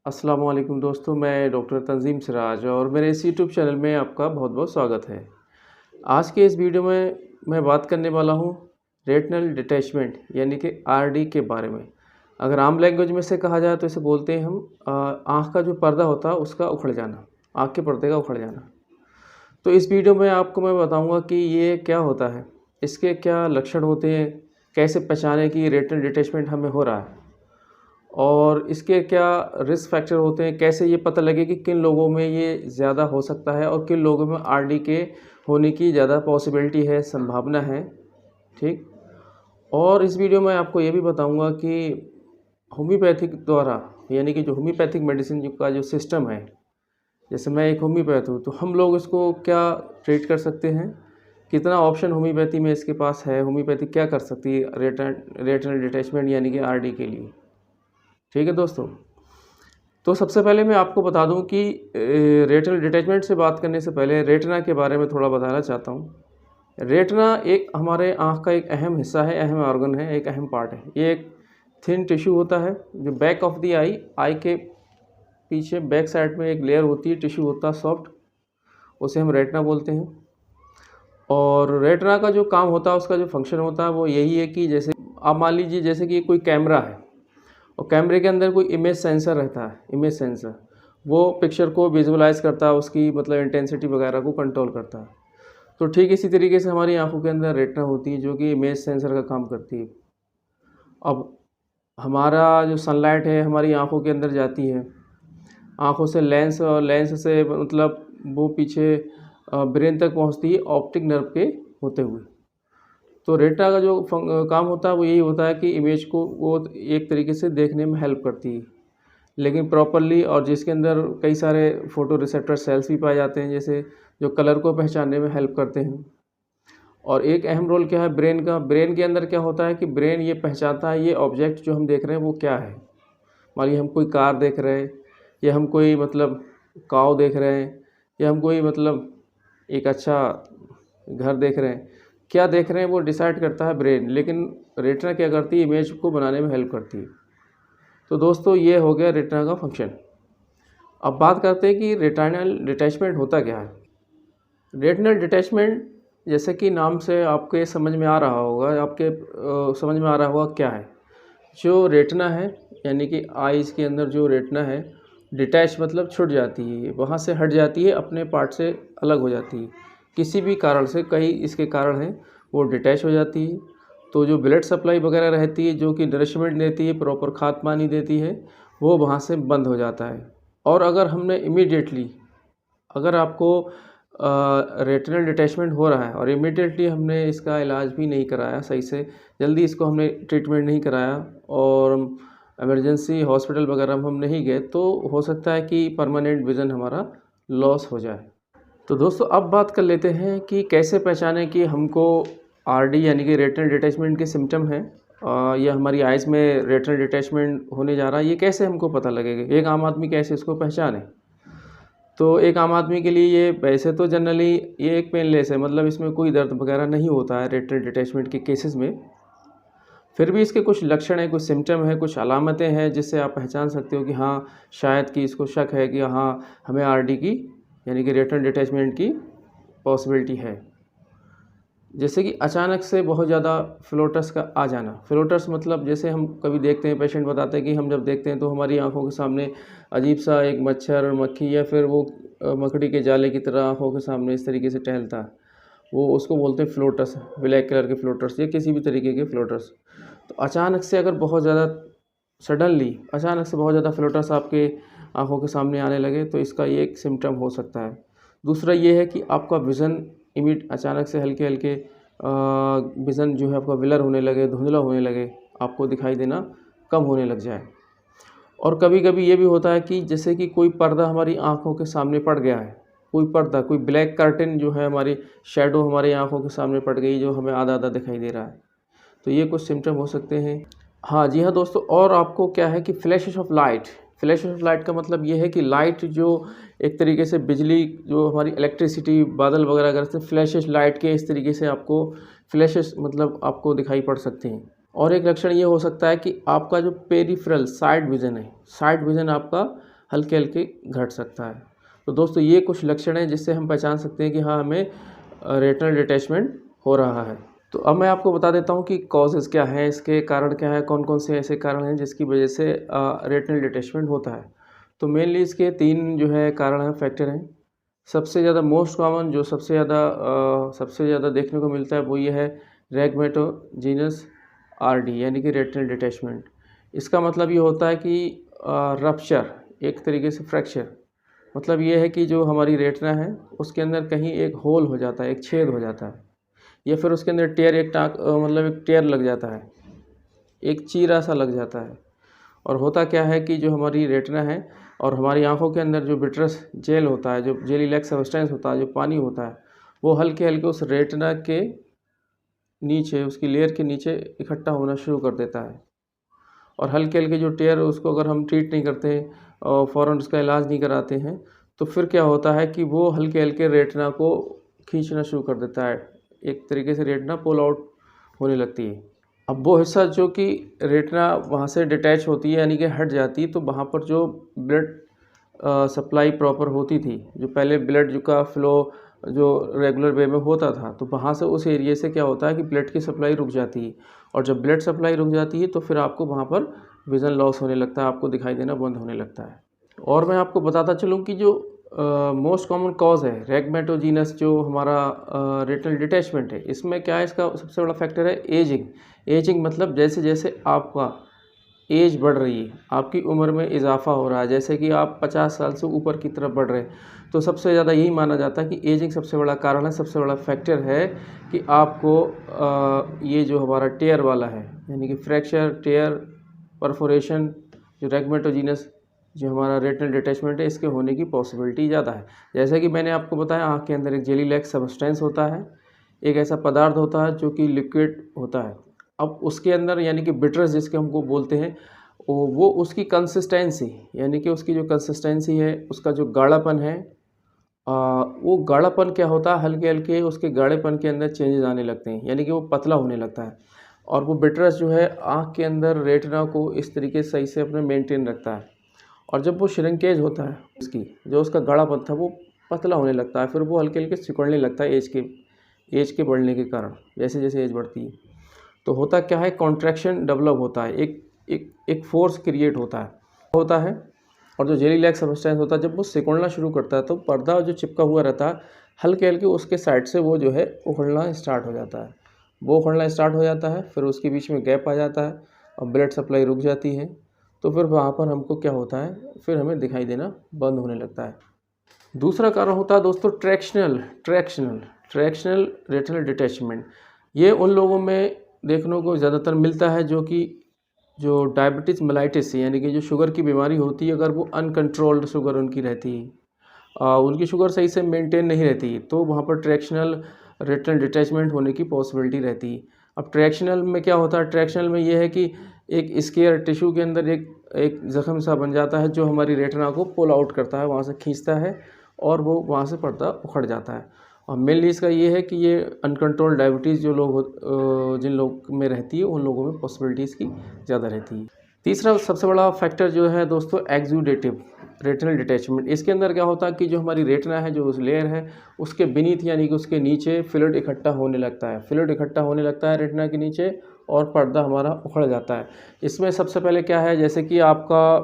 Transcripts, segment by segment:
अस्सलाम वालेकुम दोस्तों, मैं डॉक्टर तंजीम सिराज और मेरे इस यूट्यूब चैनल में आपका बहुत-बहुत स्वागत है। आज के इस वीडियो में मैं बात करने वाला हूँ रेटिनल डिटैचमेंट यानी कि आरडी के बारे में। अगर आम लैंग्वेज में से कहा जाए तो इसे बोलते हैं हम आँख का जो पर्दा होता है उसका उखड़ जाना, आँख के पर्दे का उखड़ जाना। तो इस वीडियो में आपको मैं बताऊँगा कि ये क्या होता है, इसके क्या लक्षण होते हैं, कैसे पहचानें कि रेटिनल डिटैचमेंट हमें हो रहा है। और इसके क्या रिस्क फैक्टर होते हैं, कैसे ये पता लगे कि किन लोगों में ये ज़्यादा हो सकता है और किन लोगों में आरडी के होने की ज़्यादा पॉसिबिलिटी है, संभावना है, ठीक? और इस वीडियो में आपको ये भी बताऊंगा कि होम्योपैथिक द्वारा यानी कि जो होम्योपैथिक मेडिसिन का जो सिस्टम है, जैसे मैं एक होम्योपैथ हूँ, तो हम लोग इसको क्या ट्रीट कर सकते हैं, कितना ऑप्शन होम्योपैथी में इसके पास है, होम्योपैथी क्या कर सकती है रेटिनल डिटैचमेंट यानी कि आरडी के लिए। ठीक है दोस्तों, तो सबसे पहले मैं आपको बता दूं कि रेटिनल डिटैचमेंट से बात करने से पहले रेटिना के बारे में थोड़ा बताना चाहता हूं। रेटिना एक हमारे आँख का एक अहम हिस्सा है, अहम ऑर्गन है, एक अहम पार्ट है। ये एक थिन टिश्यू होता है जो बैक ऑफ द आई के पीछे बैक साइड में एक लेयर होती है, टिश्यू होता है सॉफ्ट, उसे हम रेटिना बोलते हैं। और रेटिना का जो काम होता है, उसका जो फंक्शन होता है वो यही है कि जैसे आप मान लीजिए जैसे कि कोई कैमरा है और कैमरे के अंदर कोई इमेज सेंसर रहता है, इमेज सेंसर वो पिक्चर को विजुअलाइज़ करता है, उसकी मतलब इंटेंसिटी वगैरह को कंट्रोल करता है। तो ठीक इसी तरीके से हमारी आंखों के अंदर रेटिना होती है जो कि इमेज सेंसर का काम करती है। अब हमारा जो सनलाइट है हमारी आंखों के अंदर जाती है, आंखों से लेंस और लेंस से मतलब वो पीछे ब्रेन तक पहुंचती है ऑप्टिक नर्व के होते हुए। तो रेटिना का जो काम होता है वो यही होता है कि इमेज को वो एक तरीके से देखने में हेल्प करती है, लेकिन प्रॉपरली, और जिसके अंदर कई सारे फोटो रिसेप्टर सेल्स भी पाए जाते हैं जैसे जो कलर को पहचानने में हेल्प करते हैं। और एक अहम रोल क्या है ब्रेन का, ब्रेन के अंदर क्या होता है कि ब्रेन ये पहचानता है ये ऑब्जेक्ट जो हम देख रहे हैं वो क्या है। मान लीजिए हम कोई कार देख रहे हैं, या हम कोई मतलब काव देख रहे हैं, या हम कोई मतलब एक अच्छा घर देख रहे हैं, क्या देख रहे हैं वो डिसाइड करता है ब्रेन, लेकिन रेटिना क्या करती है, इमेज को बनाने में हेल्प करती है। तो दोस्तों ये हो गया रेटिना का फंक्शन। अब बात करते हैं कि रेटिनल डिटैचमेंट होता क्या है। रेटिनल डिटैचमेंट जैसे कि नाम से आपके समझ में आ रहा होगा, आपके समझ में आ रहा होगा क्या है। जो रेटिना है यानी कि आईज़ के अंदर जो रेटिना है, डिटैच मतलब छूट जाती है, वहाँ से हट जाती है, अपने पार्ट से अलग हो जाती है किसी भी कारण से, कई इसके कारण हैं, वो डिटैच हो जाती है। तो जो ब्लड सप्लाई वगैरह रहती है, जो कि नरिशमेंट देती है, प्रॉपर खाद पानी देती है, वो वहाँ से बंद हो जाता है। और अगर हमने इमीडिएटली, अगर आपको रेटिनल डिटैचमेंट हो रहा है और इमीडिएटली हमने इसका इलाज भी नहीं कराया सही से, जल्दी इसको हमने ट्रीटमेंट नहीं कराया और इमरजेंसी हॉस्पिटल वगैरह में हम नहीं गए, तो हो सकता है कि परमानेंट विज़न हमारा लॉस हो जाए। तो दोस्तों अब बात कर लेते हैं कि कैसे पहचानें कि हमको आरडी यानी कि रेटिनल डिटैचमेंट के सिम्टम हैं, या हमारी आइज़ में रेटिनल डिटैचमेंट होने जा रहा है, ये कैसे हमको पता लगेगा, एक आम आदमी कैसे इसको पहचाने। तो एक आम आदमी के लिए ये वैसे तो जनरली ये एक पेनलेस है, मतलब इसमें कोई दर्द वगैरह नहीं होता है रेटिनल डिटैचमेंट के केसेस में। फिर भी इसके कुछ लक्षण हैं, कुछ सिम्टम हैं, कुछ अलामतें हैं जिससे आप पहचान सकते हो कि हाँ शायद कि इसको शक है कि हाँ हमें आरडी की यानी कि रेटिनल डिटैचमेंट की पॉसिबिलिटी है। जैसे कि अचानक से बहुत ज़्यादा फ्लोटर्स का आ जाना। फ्लोटर्स मतलब जैसे हम कभी देखते हैं, पेशेंट बताते हैं कि हम जब देखते हैं तो हमारी आंखों के सामने अजीब सा एक मच्छर, मक्खी या फिर वो मकड़ी के जाले की तरह आंखों के सामने इस तरीके से टहलता है, वो उसको बोलते हैं फ्लोटर्स, ब्लैक कलर के फ्लोटर्स या किसी भी तरीके के फ्लोटर्स। तो अचानक से अगर बहुत ज़्यादा सडनली अचानक से बहुत ज़्यादा फ्लोटर्स आपके आंखों के सामने आने लगे तो इसका ये एक सिम्टम हो सकता है। दूसरा ये है कि आपका विज़न अचानक से हल्के हल्के विज़न जो है आपका ब्लर होने लगे, धुंधला होने लगे, आपको दिखाई देना कम होने लग जाए। और कभी-कभी ये भी होता है कि जैसे कि कोई पर्दा हमारी आँखों के सामने पड़ गया है, कोई पर्दा, कोई ब्लैक कर्टेन जो है हमारी शैडो हमारी आँखों के सामने पड़ गई, जो हमें आधा-आधा दिखाई दे रहा है। तो ये कुछ सिम्पटम हो सकते हैं। हाँ, जी हाँ दोस्तों, और आपको क्या है कि flashes of light, flashes of light का मतलब ये है कि लाइट जो एक तरीके से बिजली जो हमारी इलेक्ट्रिसिटी बादल वगैरह अगर से फ्लैशेस लाइट के इस तरीके से आपको फ्लैशेस मतलब आपको दिखाई पड़ सकते हैं। और एक लक्षण ये हो सकता है कि आपका जो पेरिफेरल साइड विज़न है, साइड विज़न आपका हल्के हल्के घट सकता है। तो दोस्तों ये कुछ लक्षण हैं जिससे हम पहचान सकते हैं कि हाँ, हमें रेटिनल डिटैचमेंट हो रहा है। तो अब मैं आपको बता देता हूँ कि कॉजेज़ क्या हैं, इसके कारण क्या है, कौन कौन से ऐसे कारण हैं जिसकी वजह से रेटिनल डिटैचमेंट होता है। तो मेनली इसके 3 जो है कारण हैं, फैक्टर हैं। सबसे ज़्यादा मोस्ट कॉमन जो सबसे ज़्यादा देखने को मिलता है वो ये है रैगमेटोजेनस आरडी यानी कि रेटिनल डिटैचमेंट। इसका मतलब ये होता है कि रप्चर, एक तरीके से फ्रैक्चर। मतलब ये है कि जो हमारी रेटिना है उसके अंदर कहीं एक होल हो जाता है, एक छेद हो जाता है, या फिर उसके अंदर टेयर, मतलब एक टेयर लग जाता है, एक चीरा सा लग जाता है। और होता क्या है कि जो हमारी रेटिना है और हमारी आंखों के अंदर जो विट्रस जेल होता है, जो जेली लाइक सब्सटेंस होता है, जो पानी होता है, वो हल्के हल्के उस रेटिना के नीचे, उसकी लेयर के नीचे इकट्ठा होना शुरू कर देता है। और हल्के हल्के जो टेयर, उसको अगर हम ट्रीट नहीं करते और फ़ौरन उसका इलाज नहीं कराते हैं, तो फिर क्या होता है कि वो हल्के हल्के रेटिना को खींचना शुरू कर देता है। एक तरीके से रेटिना पुल आउट होने लगती है। अब वो हिस्सा जो कि रेटिना वहाँ से डिटैच होती है यानी कि हट जाती है, तो वहाँ पर जो ब्लड सप्लाई प्रॉपर होती थी, जो पहले ब्लड जो का फ्लो जो रेगुलर वे में होता था, तो वहाँ से उस एरिया से क्या होता है कि ब्लड की सप्लाई रुक जाती है। और जब ब्लड सप्लाई रुक जाती है तो फिर आपको वहाँ पर विज़न लॉस होने लगता है, आपको दिखाई देना बंद होने लगता है। और मैं आपको बताता चलूँ कि जो मोस्ट कॉमन कॉज़ है रैगमेटोजेनस, जो हमारा रेटिनल डिटैचमेंट है, इसमें क्या है, इसका सबसे बड़ा फैक्टर है एजिंग। एजिंग मतलब जैसे जैसे आपका एज बढ़ रही है, आपकी उम्र में इजाफा हो रहा है, जैसे कि आप 50 साल से ऊपर की तरफ बढ़ रहे हैं, तो सबसे ज़्यादा यही माना जाता है कि एजिंग सबसे बड़ा कारण है, सबसे बड़ा फैक्टर है कि आपको ये जो हमारा टेयर वाला है, यानी कि फ्रैक्चर, टेयर, परफोरेशन, जो रैगमेटोजेनस, जो हमारा रेटिनल डिटैचमेंट है, इसके होने की पॉसिबिलिटी ज़्यादा है। जैसे कि मैंने आपको बताया, आँख के अंदर एक जेली लाइक सब्सटेंस होता है, एक ऐसा पदार्थ होता है जो कि लिक्विड होता है। अब उसके अंदर यानी कि बिटरस जिसके हमको बोलते हैं, वो उसकी कंसिस्टेंसी, यानी कि उसकी जो कंसिस्टेंसी है, उसका जो गाढ़ापन है, वो गाढ़ापन क्या होता है, हल्के हल्के उसके गाढ़ेपन के अंदर चेंजेस आने लगते हैं, यानी कि वो पतला होने लगता है। और वो बिटरस जो है आँख के अंदर रेटिना को इस तरीके से सही से अपने मेंटेन रखता है। और जब वो श्रिंकेज होता है, उसकी जो उसका गाढ़ापन था वो पतला होने लगता है, फिर वो हल्के हल्के सिकुड़ने लगता है एज के बढ़ने के कारण, जैसे जैसे एज बढ़ती है। तो होता क्या है, कॉन्ट्रैक्शन डेवलप होता है, एक फोर्स क्रिएट होता है। और जो जेली लाइक सब्सटेंस होता है, जब वो सिकुड़ना शुरू करता है तो पर्दा जो चिपका हुआ रहता है, हल्के हल्के उसके साइड से वो जो है उखड़ना स्टार्ट हो जाता है। वो उखड़ना स्टार्ट हो जाता है, फिर उसके बीच में गैप आ जाता है और ब्लड सप्लाई रुक जाती है। तो फिर वहाँ पर हमको क्या होता है, फिर हमें दिखाई देना बंद होने लगता है। दूसरा कारण होता है दोस्तों ट्रैक्शनल रेटिनल डिटैचमेंट। ये उन लोगों में देखने को ज़्यादातर मिलता है जो डायबिटीज़ मेलाइटिस, यानी कि जो शुगर की बीमारी होती है, अगर वो अनकंट्रोल्ड शुगर उनकी रहती है, उनकी शुगर सही से मेंटेन नहीं रहती, तो वहाँ पर ट्रैक्शनल रेटिनल डिटैचमेंट होने की पॉसिबिलिटी रहती है। अब ट्रैक्शनल में क्या होता है, ट्रैक्शनल में ये है कि एक स्केयर टिश्यू के अंदर एक ज़ख्म सा बन जाता है, जो हमारी रेटिना को पुल आउट करता है, वहाँ से खींचता है और वो वहाँ से पर्दा उखड़ जाता है। और मेनली इसका ये है कि ये अनकंट्रोल्ड डायबिटीज़ जिन लोग में रहती है, उन लोगों में पॉसिबिलिटीज़ की ज़्यादा रहती है। तीसरा सबसे बड़ा फैक्टर जो है दोस्तों, एक्सुडेटिव रेटिनल डिटैचमेंट। इसके अंदर क्या होता है कि जो हमारी रेटिना है, जो उस लेयर है, उसके बीनीथ यानी कि उसके नीचे फ्लूइड इकट्ठा होने लगता है रेटिना के नीचे, और पर्दा हमारा उखड़ जाता है। इसमें सबसे पहले क्या है, जैसे कि आपका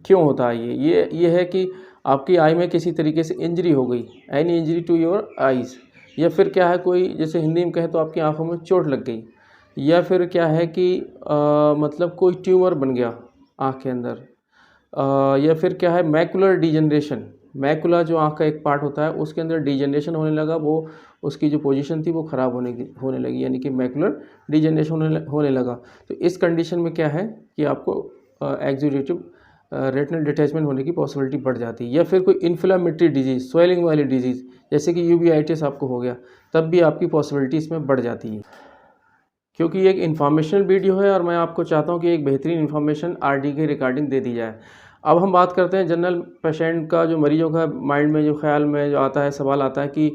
क्यों होता है ये है कि आपकी आई में किसी तरीके से इंजरी हो गई, any injury to your eyes, या फिर क्या है, कोई जैसे हिंदी में कहें तो आपकी आंखों में चोट लग गई, या फिर क्या है कि मतलब कोई ट्यूमर बन गया आँख के अंदर, या फिर क्या है, मैकुलर डिजनरेशन, मैकुला जो आँख का एक पार्ट होता है उसके अंदर डिजनरेशन होने लगा, वो उसकी जो पोजीशन थी वो ख़राब होने लगी, यानी कि मैकुलर डिजनरेशन होने लगा। तो इस कंडीशन में क्या है कि आपको एक्सुडेटिव रेटिनल डिटैचमेंट होने की पॉसिबिलिटी बढ़ जाती है। या फिर कोई इन्फ्लेमेटरी डिजीज़, स्वेलिंग वाली डिजीज़, जैसे कि यूवीआइटिस आपको हो गया, तब भी आपकी पॉसिबिलिटी इसमें बढ़ जाती है। क्योंकि ये एक इन्फॉर्मेशनल वीडियो है और मैं आपको चाहता हूँ कि एक बेहतरीन इन्फॉर्मेशन आरडी के रिगार्डिंग दे दी जाए। अब हम बात करते हैं जनरल पेशेंट का, जो मरीजों का माइंड में जो ख्याल में जो आता है, सवाल आता है कि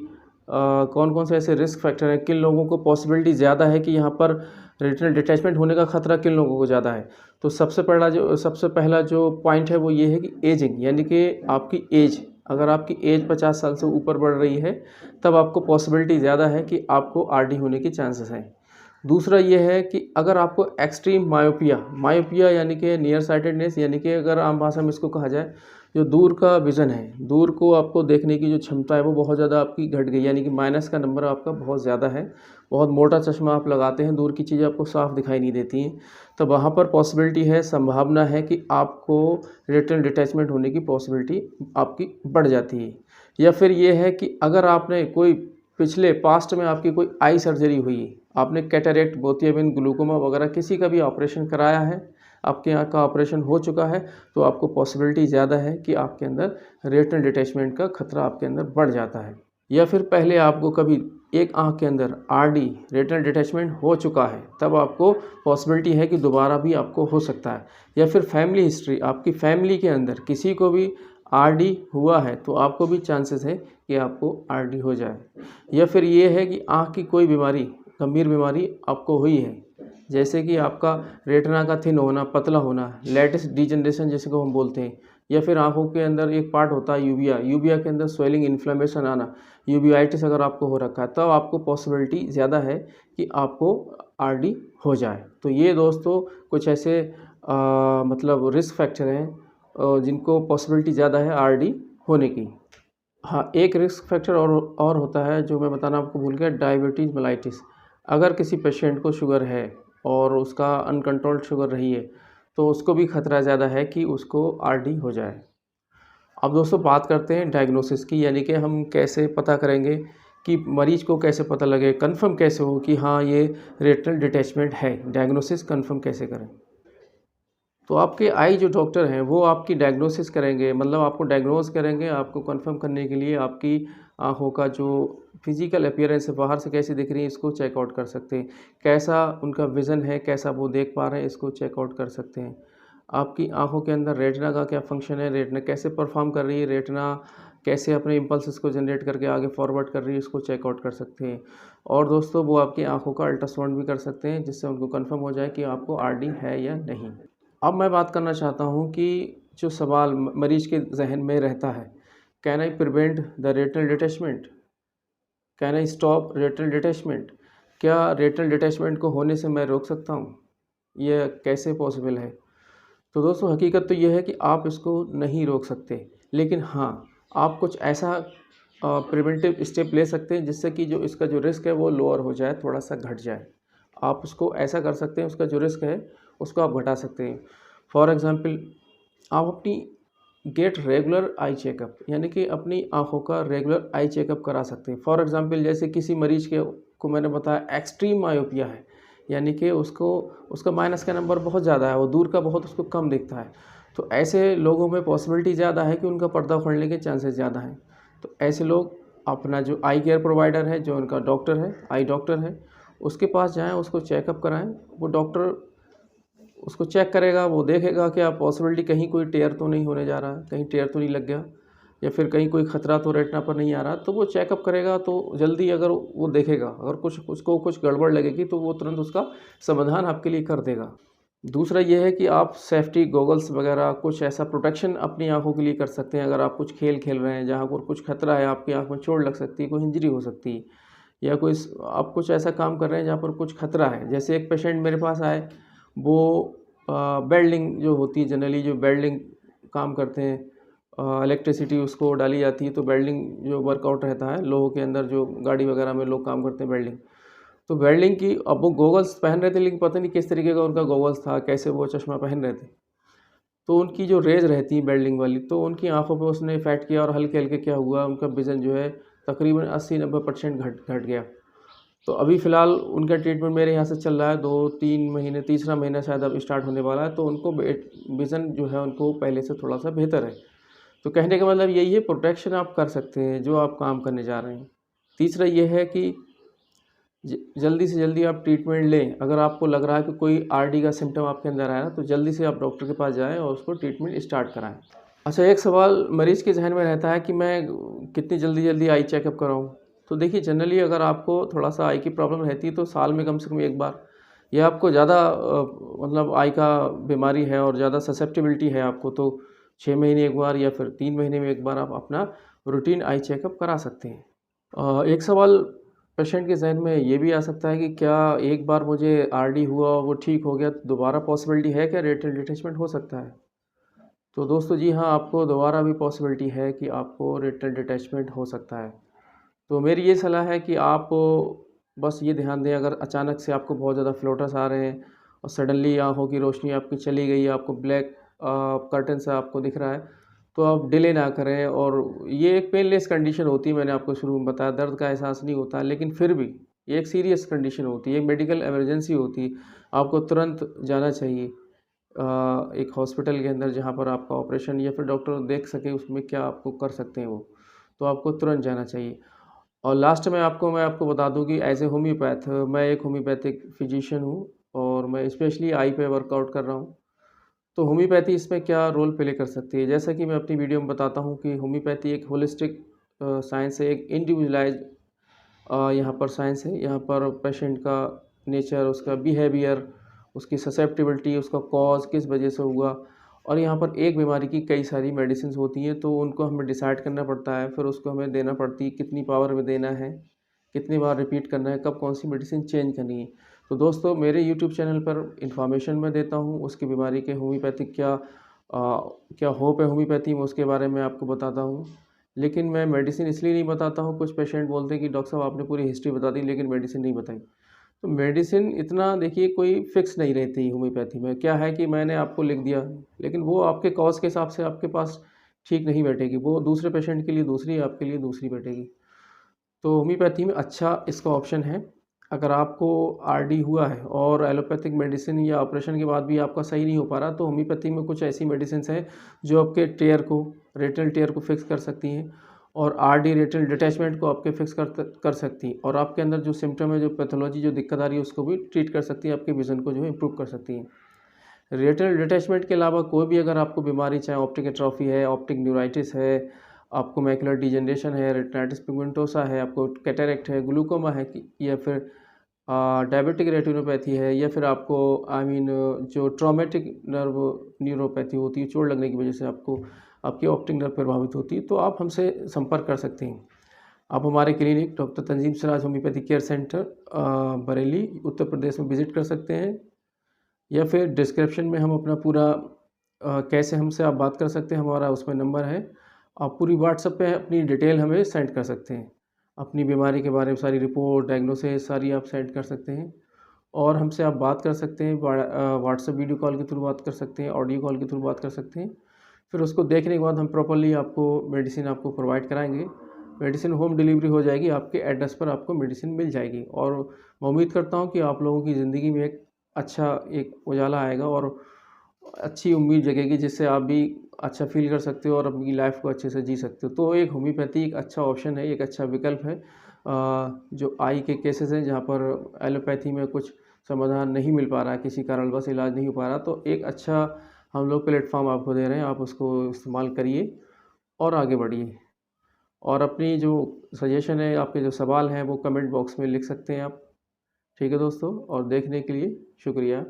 कौन कौन से ऐसे रिस्क फैक्टर हैं, किन लोगों को पॉसिबिलिटी ज़्यादा है कि यहाँ पर रेटिनल डिटैचमेंट होने का खतरा किन लोगों को ज़्यादा है। तो सबसे पहला जो पॉइंट है वो ये है कि एजिंग, यानी कि आपकी एज, अगर आपकी एज 50 साल से ऊपर बढ़ रही है तब आपको पॉसिबिलिटी ज़्यादा है कि आपको आरडी होने की चांसेस हैं। दूसरा ये है कि अगर आपको एक्सट्रीम मायोपिया यानी कि नियर साइटेडनेस, यानी कि अगर आम भाषा में इसको कहा जाए जो दूर का विज़न है, दूर को आपको देखने की जो क्षमता है वो बहुत ज़्यादा आपकी घट गई, यानी कि माइनस का नंबर आपका बहुत ज़्यादा है, बहुत मोटा चश्मा आप लगाते हैं, दूर की चीज़ें आपको साफ दिखाई नहीं देती हैं, तो वहाँ पर पॉसिबिलिटी है, संभावना है कि आपको रेटिनल डिटैचमेंट होने की पॉसिबिलिटी आपकी बढ़ जाती है। या फिर ये है कि अगर आपने कोई पिछले पास्ट में आपकी कोई आई सर्जरी हुई, आपने कैटरेक्ट, मोतियाबिंद, ग्लूकोमा वगैरह किसी का भी ऑपरेशन कराया है, आपके आँख का ऑपरेशन हो चुका है, तो आपको पॉसिबिलिटी ज़्यादा है कि आपके अंदर रेटिनल डिटैचमेंट का खतरा आपके अंदर बढ़ जाता है। या फिर पहले आपको कभी एक आँख के अंदर आरडी, रेटिनल डिटैचमेंट हो चुका है, तब आपको पॉसिबिलिटी है कि दोबारा भी आपको हो सकता है। या फिर फैमिली हिस्ट्री, आपकी फैमिली के अंदर किसी को भी आरडी हुआ है तो आपको भी चांसेस है कि आपको आरडी हो जाए। या फिर ये है कि आँख की कोई बीमारी, गंभीर बीमारी आपको हुई है, जैसे कि आपका रेटिना का थिन होना, पतला होना, लेटिस डिजनरेशन जैसे को हम बोलते हैं, या फिर आँखों के अंदर एक पार्ट होता है यूविया के अंदर स्वेलिंग, इन्फ्लेमेशन आना, यूवियाइटिस अगर आपको हो रखा है तब आपको पॉसिबिलिटी ज़्यादा है कि आपको आरडी हो जाए। तो ये दोस्तों कुछ ऐसे मतलब रिस्क फैक्टर हैं जिनको पॉसिबिलिटी ज़्यादा है आरडी होने की। हाँ, एक रिस्क फैक्टर और होता है जो मैं बताना आपको भूल गया, डायबिटीज़ मेलाइटिस। अगर किसी पेशेंट को शुगर है और उसका अनकंट्रोल्ड शुगर रही है तो उसको भी खतरा ज़्यादा है कि उसको आरडी हो जाए। अब दोस्तों बात करते हैं डायग्नोसिस की, यानी कि हम कैसे पता करेंगे कि मरीज़ को कैसे पता लगे, कंफर्म कैसे हो कि हाँ ये रेटिनल डिटैचमेंट है, डायग्नोसिस कंफर्म कैसे करें। तो आपके आई जो डॉक्टर हैं वो आपकी डायग्नोसिस करेंगे, मतलब आपको डायग्नोस करेंगे, आपको कंफर्म करने के लिए आपकी आँखों का जो फिजिकल अपीयरेंस है, बाहर से कैसी दिख रही है, इसको चेकआउट कर सकते हैं। कैसा उनका विज़न है, कैसा वो देख पा रहे हैं, इसको चेकआउट कर सकते हैं। आपकी आँखों के अंदर रेटिना का क्या फ़ंक्शन है, रेटिना कैसे परफॉर्म कर रही है, रेटिना कैसे अपने इम्पल्सेस को जनरेट करके आगे फॉरवर्ड कर रही है, इसको चेकआउट कर सकते हैं। और दोस्तों वो आपकी आँखों का अल्ट्रासाउंड भी कर सकते हैं, जिससे उनको कंफर्म हो जाए कि आपको आरडी है या नहीं। अब मैं बात करना चाहता हूँ कि जो सवाल मरीज़ के ज़हन में रहता है, can I prevent the retinal detachment, can I stop retinal detachment, क्या रेटिनल डिटैचमेंट को होने से मैं रोक सकता हूँ, यह कैसे पॉसिबल है। तो दोस्तों हकीकत तो यह है कि आप इसको नहीं रोक सकते, लेकिन हाँ आप कुछ ऐसा प्रिवेंटिव स्टेप ले सकते हैं जिससे कि जो इसका जो रिस्क है वो लोअर हो जाए, थोड़ा सा घट जाए। आप उसको ऐसा कर सकते हैं, उसका जो रिस्क है उसको आप घटा सकते हैं। फॉर एग्ज़ाम्पल आप अपनी गेट रेगुलर आई चेकअप, यानी कि अपनी आँखों का रेगुलर आई चेकअप करा सकते हैं। फॉर एग्ज़ाम्पल जैसे किसी मरीज़ को मैंने बताया एक्सट्रीम मायोपिया है, यानी कि उसका माइनस का नंबर बहुत ज़्यादा है, वो दूर का बहुत उसको कम दिखता है, तो ऐसे लोगों में पॉसिबिलिटी ज़्यादा है कि उनका पर्दा उखड़ने के चांसेस ज़्यादा हैं। तो ऐसे लोग अपना जो आई केयर प्रोवाइडर है, जो उनका डॉक्टर है, आई डॉक्टर है, उसके पास जाएँ, उसको चेकअप कराएँ। वो डॉक्टर उसको चेक करेगा, वो देखेगा कि आप पॉसिबिलिटी कहीं कोई टेयर तो नहीं होने जा रहा है, कहीं टेयर तो नहीं लग गया, या फिर कहीं कोई ख़तरा तो रेटिना पर नहीं आ रहा, तो वो चेकअप करेगा। तो जल्दी अगर वो देखेगा, अगर उसको कुछ गड़बड़ लगेगी तो वो तुरंत उसका समाधान आपके लिए कर देगा। दूसरा ये है कि आप सेफ्टी गॉगल्स वगैरह कुछ ऐसा प्रोटेक्शन अपनी आँखों के लिए कर सकते हैं। अगर आप कुछ खेल खेल रहे हैं जहाँ पर कुछ खतरा है, आपकी आँख में चोट लग सकती है, कोई इंजरी हो सकती है, या कोई आप कुछ ऐसा काम कर रहे हैं जहाँ पर कुछ खतरा है। जैसे एक पेशेंट मेरे पास आए, वो वेल्डिंग जो होती है, जनरली जो वेल्डिंग काम करते हैं, इलेक्ट्रिसिटी उसको डाली जाती है, तो वेल्डिंग जो वर्कआउट रहता है लोगों के अंदर, जो गाड़ी वगैरह में लोग काम करते हैं वेल्डिंग, तो वेल्डिंग की अब वो गॉगल्स पहन रहे थे, लेकिन पता नहीं किस तरीके का उनका गॉगल्स था, कैसे वो चश्मा पहन रहे थे, तो उनकी जो रेज रहती है वेल्डिंग वाली, तो उनकी आंखों पे उसने इफेक्ट किया, और हल्के हल्के क्या हुआ, उनका विज़न जो है तकरीबन 80-90% घट गया। तो अभी फ़िलहाल उनका ट्रीटमेंट मेरे यहाँ से चल रहा है 2-3 महीने, तीसरा महीना शायद अब स्टार्ट होने वाला है, तो उनको विज़न जो है उनको पहले से थोड़ा सा बेहतर है। तो कहने का मतलब यही है, प्रोटेक्शन आप कर सकते हैं जो आप काम करने जा रहे हैं। तीसरा ये है कि जल्दी से जल्दी आप ट्रीटमेंट लें। अगर आपको लग रहा है कि कोई आरडी का सिम्टम आपके अंदर आया, तो जल्दी से आप डॉक्टर के पास जाएँ और उसको ट्रीटमेंट स्टार्ट कराएँ। अच्छा, एक सवाल मरीज़ के ज़हन में रहता है कि मैं कितनी जल्दी आई चेकअप कराऊँ? तो देखिए जनरली अगर आपको थोड़ा सा आई की प्रॉब्लम रहती है तो साल में कम से कम एक बार, या आपको ज़्यादा मतलब आई का बीमारी है और ज़्यादा ससेप्टिबिलिटी है आपको, तो 6 महीने एक बार या फिर 3 महीने में एक बार आप अपना रूटीन आई चेकअप करा सकते हैं। एक सवाल पेशेंट के ज़हन में ये भी आ सकता है कि क्या एक बार मुझे आरडी हुआ और वो ठीक हो गया तो दोबारा पॉसिबिलिटी है क्या रेट्रल डिटैचमेंट हो सकता है? तो दोस्तों जी हाँ, आपको दोबारा भी पॉसिबिलिटी है कि आपको रेट्रल डिटैचमेंट हो सकता है। तो मेरी ये सलाह है कि आप बस ये ध्यान दें, अगर अचानक से आपको बहुत ज़्यादा फ्लोटर्स आ रहे हैं और सडनली आँखों की रोशनी आपकी चली गई है, आपको ब्लैक कर्टन सा आपको दिख रहा है, तो आप डिले ना करें। और ये एक पेनलेस कंडीशन होती है, मैंने आपको शुरू में बताया, दर्द का एहसास नहीं होता, लेकिन फिर भी ये एक सीरियस कंडीशन होती है, एक मेडिकल इमरजेंसी होती है। आपको तुरंत जाना चाहिए एक हॉस्पिटल के अंदर जहाँ पर आपका ऑपरेशन या फिर डॉक्टर देख सके उसमें क्या आपको कर सकते हैं वो, तो आपको तुरंत जाना चाहिए। और लास्ट में मैं आपको बता दूँ कि एज़ ए होम्योपैथ मैं एक होम्योपैथिक फिजिशियन हूँ और मैं स्पेशली आई पे वर्कआउट कर रहा हूँ। तो होम्योपैथी इसमें क्या रोल प्ले कर सकती है? जैसा कि मैं अपनी वीडियो में बताता हूँ कि होम्योपैथी एक होलिस्टिक साइंस है, एक इंडिविजुअलाइज़्ड यहाँ पर साइंस है। यहाँ पर पेशेंट का नेचर, उसका बिहेवियर, उसकी ससेप्टिबिलिटी, उसका कॉज़ किस वजह से हुआ, और यहाँ पर एक बीमारी की कई सारी मेडिसिन्स होती हैं, तो उनको हमें डिसाइड करना पड़ता है, फिर उसको हमें देना पड़ती है, कितनी पावर में देना है, कितनी बार रिपीट करना है, कब कौन सी मेडिसिन चेंज करनी है। तो दोस्तों मेरे यूट्यूब चैनल पर इन्फॉर्मेशन मैं देता हूँ, उसकी बीमारी के होम्योपैथिक क्या होप है होम्योपैथी में, उसके बारे में आपको बताता हूँ। लेकिन मैं मेडिसिन इसलिए नहीं बताता हूँ, कुछ पेशेंट बोलते हैं कि डॉक्टर साहब आपने पूरी हिस्ट्री बता दी लेकिन मेडिसिन नहीं बताई। तो मेडिसिन इतना देखिए कोई फिक्स नहीं रहती होम्योपैथी में। क्या है कि मैंने आपको लिख दिया, लेकिन वो आपके कॉज़ के हिसाब से आपके पास ठीक नहीं बैठेगी। वो दूसरे पेशेंट के लिए दूसरी, आपके लिए दूसरी बैठेगी। तो होम्योपैथी में अच्छा इसका ऑप्शन है। अगर आपको आरडी हुआ है और एलोपैथिक मेडिसिन या ऑपरेशन के बाद भी आपका सही नहीं हो पा रहा, तो होम्योपैथी में कुछ ऐसी मेडिसिन्स हैं जो आपके टेयर को, रेट्रल टेयर को फिक्स कर सकती हैं और आरडी रेट्रल डिटैचमेंट को आपके फिक्स कर सकती हैं, और आपके अंदर जो सिम्पटम है, जो पैथोलॉजी, जो दिक्कत आ रही है, उसको भी ट्रीट कर सकती है, आपके विज़न को जो है इम्प्रूव कर सकती हैं। रेट्रल डिटैचमेंट के अलावा कोई भी अगर आपको बीमारी, चाहे ऑप्टिक एट्रोफी है, ऑप्टिक न्यूराइटिस है, आपको मैकुलर डिजेनरेशन है, रेटिनाइटिस पिगमेंटोसा है, आपको कैटरेक्ट है, ग्लूकोमा है, या फिर डायबिटिक रेटिनोपैथी है, या फिर आपको जो ट्रॉमेटिक नर्व न्यूरोपैथी होती है, चोट लगने की वजह से आपको आपकी ऑप्टिक नर्व प्रभावित होती है, तो आप हमसे संपर्क कर सकते हैं। आप हमारे clinic doctor Tanzeem Siraj homeopathy care centre Bareilly Uttar Pradesh में विज़िट कर सकते हैं, या फिर डिस्क्रिप्शन में हम अपना पूरा कैसे हमसे आप बात कर सकते हैं, हमारा उसमें नंबर है। आप पूरी व्हाट्सएप पे अपनी डिटेल हमें सेंड कर सकते हैं। अपनी बीमारी के बारे में सारी रिपोर्ट, डायग्नोसिस सारी आप सेंड कर सकते हैं, और हमसे आप बात कर सकते हैं। व्हाट्सएप वीडियो कॉल के थ्रू बात कर सकते हैं, ऑडियो कॉल के थ्रू बात कर सकते हैं। फिर उसको देखने के बाद हम प्रॉपर्ली आपको मेडिसिन आपको प्रोवाइड कराएँगे। मेडिसिन होम डिलीवरी हो जाएगी, आपके एड्रेस पर आपको मेडिसिन मिल जाएगी, और मैं उम्मीद करता हूँ कि आप लोगों की ज़िंदगी में एक उजाला आएगा और अच्छी उम्मीद जगेगी, जिससे आप भी अच्छा फ़ील कर सकते हो और अपनी लाइफ़ को अच्छे से जी सकते हो। तो एक होम्योपैथी एक अच्छा ऑप्शन है, एक अच्छा विकल्प है। जो आई के केसेज़ हैं जहाँ पर एलोपैथी में कुछ समाधान नहीं मिल पा रहा है, किसी कारणवश इलाज नहीं हो पा रहा, तो एक अच्छा हम लोग प्लेटफ़ॉर्म आपको दे रहे हैं, आप उसको इस्तेमाल करिए और आगे बढ़िए। और अपनी जो सजेशन है, आपके जो सवाल हैं, वो कमेंट बॉक्स में लिख सकते हैं आप। ठीक है दोस्तों, और देखने के लिए शुक्रिया।